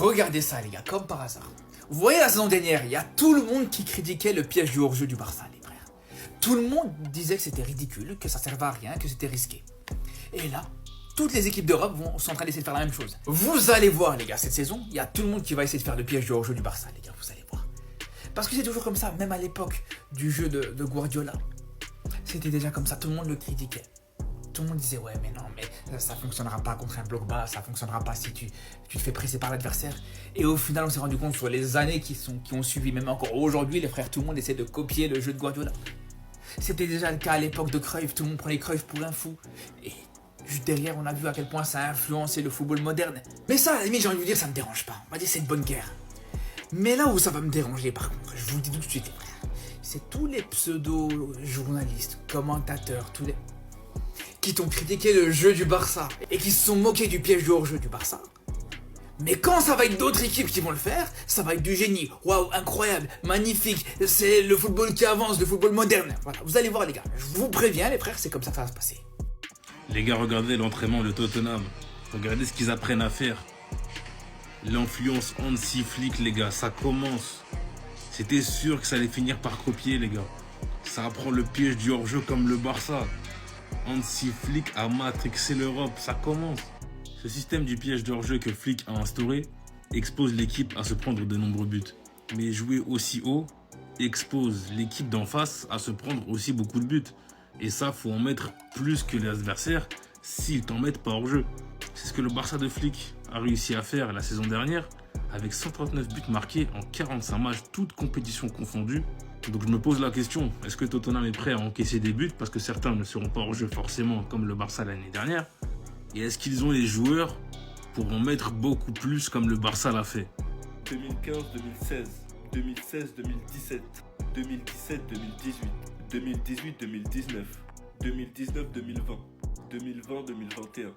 Regardez ça les gars, comme par hasard. Vous voyez la saison dernière, il y a tout le monde qui critiquait le piège du hors-jeu du Barça, les frères. Tout le monde disait que c'était ridicule, que ça servait à rien, que c'était risqué. Et là, toutes les équipes d'Europe sont en train d'essayer de faire la même chose. Vous allez voir les gars, cette saison, il y a tout le monde qui va essayer de faire le piège du hors-jeu du Barça, les gars, vous allez voir. Parce que c'est toujours comme ça, même à l'époque du jeu de Guardiola. C'était déjà comme ça, tout le monde le critiquait. Tout le monde disait ouais mais non mais ça fonctionnera pas contre un bloc bas, ça fonctionnera pas si tu te fais presser par l'adversaire. Et au final on s'est rendu compte sur les années qui ont suivi, même encore aujourd'hui les frères, tout le monde essaie de copier le jeu de Guardiola. C'était déjà le cas à l'époque de Cruyff, tout le monde prenait Cruyff pour un fou. Et juste derrière on a vu à quel point ça a influencé le football moderne. Mais ça à la limite j'ai envie de vous dire ça me dérange pas, on va dire c'est une bonne guerre. Mais là où ça va me déranger par contre, je vous le dis tout de suite les frères, c'est tous les pseudo-journalistes, commentateurs, tous les... qui t'ont critiqué le jeu du Barça et qui se sont moqués du piège du hors-jeu du Barça. Mais quand ça va être d'autres équipes qui vont le faire, ça va être du génie. Waouh, incroyable, magnifique, c'est le football qui avance, le football moderne. Voilà, vous allez voir les gars, je vous préviens les frères, c'est comme ça que ça va se passer. Les gars, regardez l'entraînement de Tottenham. Regardez ce qu'ils apprennent à faire. L'influence Hansi Flick, les gars, ça commence. C'était sûr que ça allait finir par copier, les gars. Ça apprend le piège du hors-jeu comme le Barça. Hansi Flick a matrixé l'Europe, ça commence. Ce système du piège de hors-jeu que Flick a instauré expose l'équipe à se prendre de nombreux buts. Mais jouer aussi haut expose l'équipe d'en face à se prendre aussi beaucoup de buts. Et ça, faut en mettre plus que les adversaires s'ils t'en mettent pas hors-jeu. C'est ce que le Barça de Flick a réussi à faire la saison dernière avec 139 buts marqués en 45 matchs, toutes compétitions confondues. Donc je me pose la question, est-ce que Tottenham est prêt à encaisser des buts parce que certains ne seront pas hors jeu forcément comme le Barça l'année dernière? Et est-ce qu'ils ont les joueurs pour en mettre beaucoup plus comme le Barça l'a fait? 2015-2016, 2016-2017, 2017-2018, 2018-2019, 2019-2020, 2020-2021,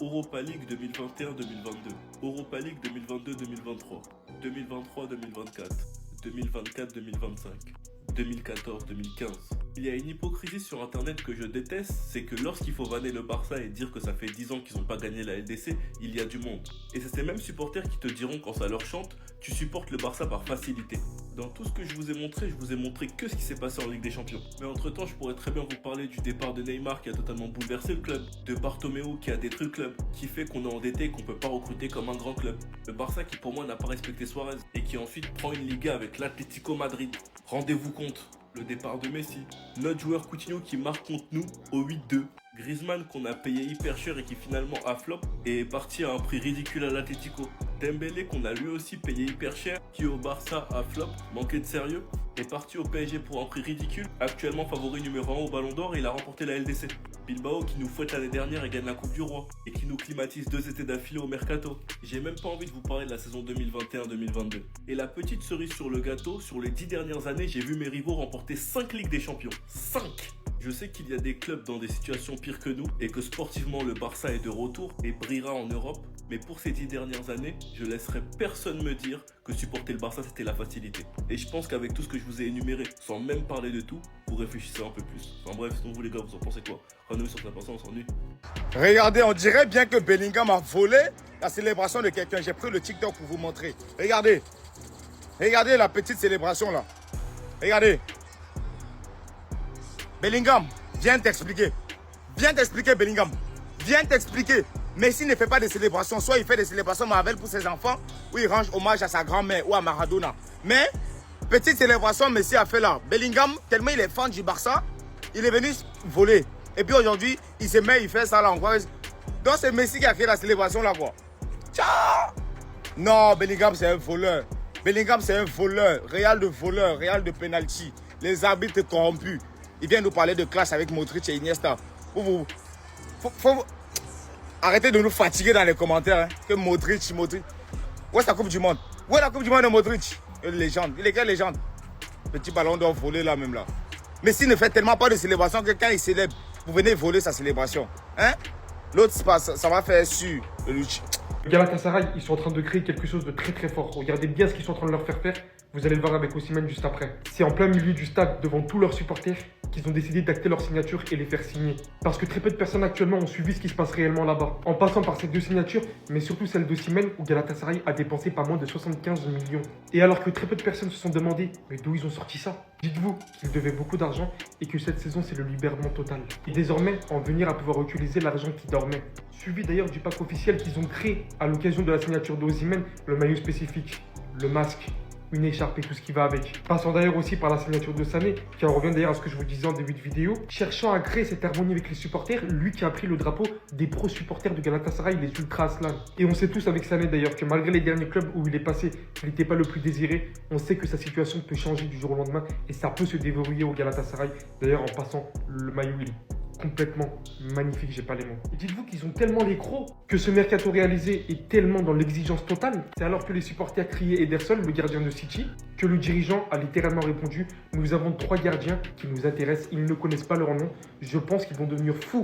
Europa League 2021-2022, Europa League 2022-2023, 2023-2024, 2024-2025, 2014-2015. Il y a une hypocrisie sur internet que je déteste, c'est que lorsqu'il faut vanner le Barça et dire que ça fait 10 ans qu'ils n'ont pas gagné la LDC, il y a du monde. Et c'est ces mêmes supporters qui te diront quand ça leur chante, tu supportes le Barça par facilité. Dans tout ce que je vous ai montré que ce qui s'est passé en Ligue des Champions. Mais entre temps, je pourrais très bien vous parler du départ de Neymar qui a totalement bouleversé le club, de Bartomeu qui a détruit le club, qui fait qu'on est endetté et qu'on peut pas recruter comme un grand club. Le Barça qui pour moi n'a pas respecté Suarez et qui ensuite prend une Liga avec l'Atlético Madrid. Rendez-vous compte, le départ de Messi, notre joueur Coutinho qui marque contre nous au 8-2. Griezmann qu'on a payé hyper cher et qui finalement a flop et est parti à un prix ridicule à l'Atlético. Dembélé qu'on a lui aussi payé hyper cher, qui au Barça a flop, manqué de sérieux, est parti au PSG pour un prix ridicule, actuellement favori numéro 1 au Ballon d'Or et il a remporté la LDC. Bilbao qui nous fouette l'année dernière et gagne la Coupe du Roi et qui nous climatise 2 étés d'affilée au Mercato. J'ai même pas envie de vous parler de la saison 2021-2022. Et la petite cerise sur le gâteau, sur les 10 dernières années, j'ai vu mes rivaux remporter 5 Ligues des Champions. 5! Je sais qu'il y a des clubs dans des situations pires que nous et que sportivement le Barça est de retour et brillera en Europe. Mais pour ces 10 dernières années, je laisserai personne me dire que supporter le Barça c'était la facilité. Et je pense qu'avec tout ce que je vous ai énuméré, sans même parler de tout, vous réfléchissez un peu plus. Enfin bref, sinon vous les gars, vous en pensez quoi? Rendez-vous sur la personne, on s'ennuie. Regardez, on dirait bien que Bellingham a volé la célébration de quelqu'un. J'ai pris le TikTok pour vous montrer. Regardez. Regardez la petite célébration là. Regardez. Bellingham, viens t'expliquer. Viens t'expliquer, Bellingham. Viens t'expliquer. Messi ne fait pas de célébration. Soit il fait des célébrations Marvel pour ses enfants, ou il rend hommage à sa grand-mère ou à Maradona. Mais, petite célébration, Messi a fait là. Bellingham, tellement il est fan du Barça, il est venu voler. Et puis aujourd'hui, il se met, il fait ça là encore. Donc c'est Messi qui a fait la célébration là quoi. Ciao! Non, Bellingham c'est un voleur. Bellingham c'est un voleur. Réal de penalty. Les arbitres corrompus. Il vient nous parler de classe avec Modric et Iniesta. Faut arrêtez de nous fatiguer dans les commentaires. Hein. Que Modric. Où est la Coupe du Monde? Où est la Coupe du Monde de Modric? Une légende. Il est quelle légende? Petit ballon d'or volé là même là. Messi ne fait tellement pas de célébration que quand il célèbre, vous venez voler sa célébration. Hein? L'autre, ça va faire sur le Galatasaray, ils sont en train de créer quelque chose de très très fort. Regardez bien ce qu'ils sont en train de leur faire faire. Vous allez le voir avec Osimhen juste après. C'est en plein milieu du stade, devant tous leurs supporters, qu'ils ont décidé d'acter leur signature et les faire signer. Parce que très peu de personnes actuellement ont suivi ce qui se passe réellement là-bas. En passant par ces deux signatures, mais surtout celle d'Osimhen, où Galatasaray a dépensé pas moins de 75 millions. Et alors que très peu de personnes se sont demandé, mais d'où ils ont sorti ça? Dites-vous qu'ils devaient beaucoup d'argent et que cette saison c'est le libérement total. Et désormais, en venir à pouvoir utiliser l'argent qui dormait. Suivi d'ailleurs du pack officiel qu'ils ont créé à l'occasion de la signature d'Osimhen, le maillot spécifique, le masque, une écharpe et tout ce qui va avec. Passant d'ailleurs aussi par la signature de Sané, qui en revient d'ailleurs à ce que je vous disais en début de vidéo, cherchant à créer cette harmonie avec les supporters, lui qui a pris le drapeau des pro-supporters de Galatasaray, les Ultra Aslan. Et on sait tous avec Sané d'ailleurs que malgré les derniers clubs où il est passé, il n'était pas le plus désiré, on sait que sa situation peut changer du jour au lendemain et ça peut se déverrouiller au Galatasaray. D'ailleurs en passant le maillot, il est complètement magnifique, j'ai pas les mots. Et dites-vous qu'ils ont tellement les crocs que ce mercato réalisé est tellement dans l'exigence totale. C'est alors que les supporters criaient Ederson, le gardien de City, que le dirigeant a littéralement répondu: nous avons 3 gardiens qui nous intéressent, ils ne connaissent pas leur nom. Je pense qu'ils vont devenir fous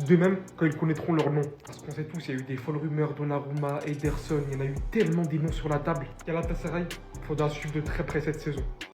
d'eux-mêmes quand ils connaîtront leur nom. Parce qu'on sait tous, il y a eu des folles rumeurs, Donnarumma, Ederson, il y en a eu tellement des noms sur la table. Galatasaray, il faudra suivre de très près cette saison.